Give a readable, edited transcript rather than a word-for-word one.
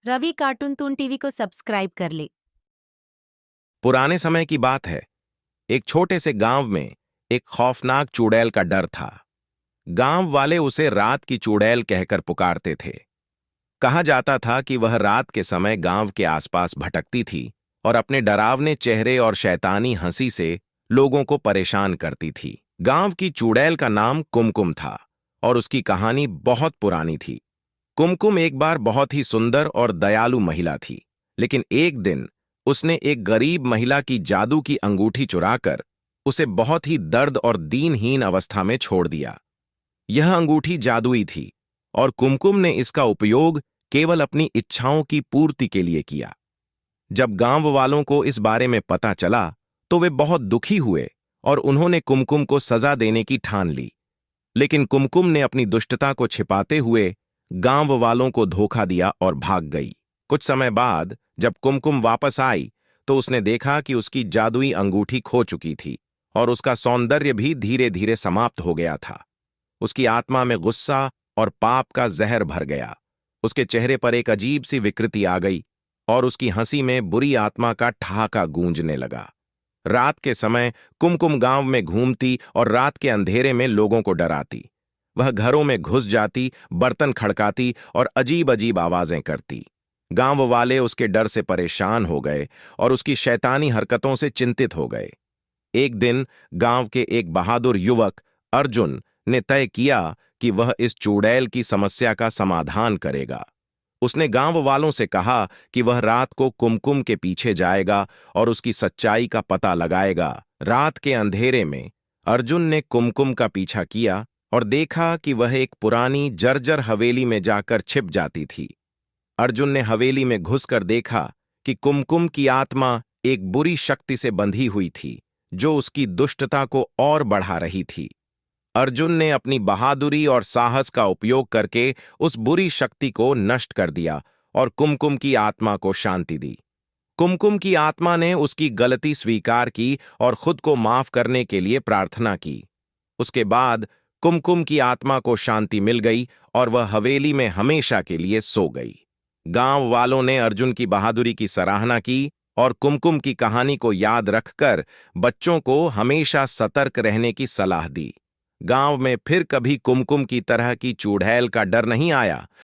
Ravi cartoon twin TV को subscribe कर ले। पुराने समय की बात है। एक छोटे से गांव में एक खौफनाक चुड़ैल का डर था। गांव वाले उसे रात की चुड़ैल कहकर पुकारते थे। कहा जाता था कि वह रात के समय गांव के आसपास भटकती थी और अपने डरावने चेहरे और शैतानी हंसी से लोगों को परेशान करती थी। गांव की चुड़ैल का नाम कुमकुम था और उसकी कहानी बहुत पुरानी थी। कुमकुम एक बार बहुत ही सुंदर और दयालु महिला थी, लेकिन एक दिन उसने एक गरीब महिला की जादू की अंगूठी चुराकर उसे बहुत ही दर्द और दीनहीन अवस्था में छोड़ दिया। यह अंगूठी जादुई थी और कुमकुम ने इसका उपयोग केवल अपनी इच्छाओं की पूर्ति के लिए किया। जब गांव वालों को इस बारे में पता चला तो वे बहुत दुखी हुए और उन्होंने कुमकुम को सजा देने की ठान ली। लेकिन कुमकुम ने अपनी दुष्टता को छिपाते हुए गांव वालों को धोखा दिया और भाग गई। कुछ समय बाद जब कुमकुम वापस आई तो उसने देखा कि उसकी जादुई अंगूठी खो चुकी थी और उसका सौंदर्य भी धीरे धीरे समाप्त हो गया था। उसकी आत्मा में गुस्सा और पाप का जहर भर गया। उसके चेहरे पर एक अजीब सी विकृति आ गई और उसकी हंसी में बुरी आत्मा का ठहाका गूंजने लगा। रात के समय कुमकुम गांव में घूमती और रात के अंधेरे में लोगों को डराती। वह घरों में घुस जाती, बर्तन खड़काती और अजीब अजीब आवाजें करती। गांव वाले उसके डर से परेशान हो गए और उसकी शैतानी हरकतों से चिंतित हो गए। एक दिन गांव के एक बहादुर युवक अर्जुन ने तय किया कि वह इस चुड़ैल की समस्या का समाधान करेगा। उसने गांव वालों से कहा कि वह रात को कुमकुम के पीछे जाएगा और उसकी सच्चाई का पता लगाएगा। रात के अंधेरे में अर्जुन ने कुमकुम का पीछा किया और देखा कि वह एक पुरानी जर्जर हवेली में जाकर छिप जाती थी। अर्जुन ने हवेली में घुसकर देखा कि कुमकुम की आत्मा एक बुरी शक्ति से बंधी हुई थी, जो उसकी दुष्टता को और बढ़ा रही थी। अर्जुन ने अपनी बहादुरी और साहस का उपयोग करके उस बुरी शक्ति को नष्ट कर दिया और कुमकुम की आत्मा को शांति दी। कुमकुम की आत्मा ने उसकी गलती स्वीकार की और खुद को माफ करने के लिए प्रार्थना की। उसके बाद कुमकुम की आत्मा को शांति मिल गई और वह हवेली में हमेशा के लिए सो गई। गांव वालों ने अर्जुन की बहादुरी की सराहना की और कुमकुम की कहानी को याद रखकर बच्चों को हमेशा सतर्क रहने की सलाह दी। गांव में फिर कभी कुमकुम की तरह की चुड़ैल का डर नहीं आया।